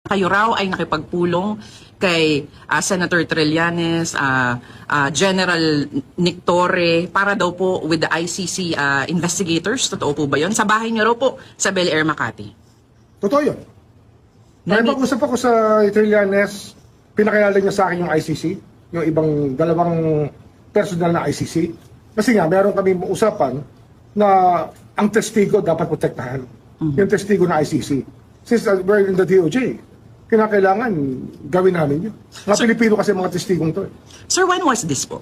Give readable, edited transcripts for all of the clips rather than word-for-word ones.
Kayo raw ay nakipagpulong kay Senator Trillanes, General Nick Torre, para daw po with the ICC investigators. Totoo po ba yun? Sa bahay niyo raw po sa Bel Air, Makati. Totoo yun. Nakipag-usap ako sa Trillanes, pinakilala niya sa akin yung ICC, yung ibang dalawang personal na ICC. Kasi nga, meron kami usapan na ang testigo dapat protektahan. Yung testigo na ICC. Since we're in the DOJ, kinakailangan gawin namin yun. Mga Pilipino kasi mga testigong to. Sir, when was this po?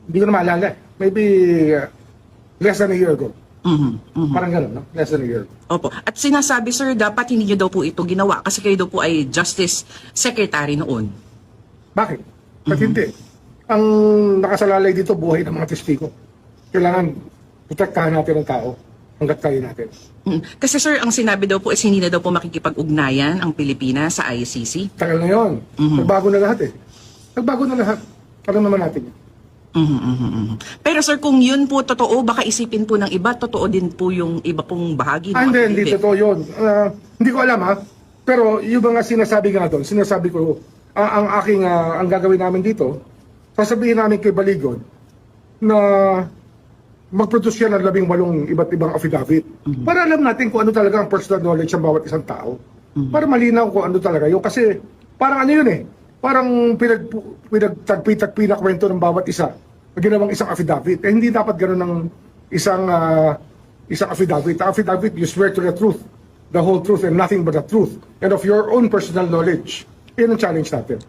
Hindi ko na maalala. Maybe less than a year ago. Parang gano'n, no? Less than a year ago. Opo. At sinasabi, sir, dapat hindi niyo daw po ito ginawa kasi kayo daw po ay Justice Secretary noon. Bakit? Ba't hindi? Ang nakasalalay dito, buhay ng mga testigo. Kailangan protektahan natin ang tao hanggat kaya natin. Kasi sir, ang sinabi daw po is hindi na daw po makikipag-ugnayan ang Pilipinas sa ICC. Tagal na yun. Nagbago na lahat eh. Nagbago na lahat. Alam naman natin yun. Pero sir, kung yun po totoo, baka isipin po ng iba, totoo din po yung iba pong bahagi. Hindi totoo yun. Hindi ko alam ha. Pero yung mga sinasabi nga doon, sinasabi ko, ang gagawin namin dito, sasabihin namin kay Baligon na mag-produce yan ng 18 iba't ibang affidavit. Para alam natin kung ano talaga ang personal knowledge ng bawat isang tao. Para malinaw kung ano talaga yun. Kasi parang ano yun eh, parang pinagtagpi-tagpi na kwento ng bawat isa na ginawang isang affidavit. Eh hindi dapat gano'n ng isang affidavit. Ang affidavit, you swear to the truth, the whole truth and nothing but the truth, and of your own personal knowledge. Yan ang challenge natin.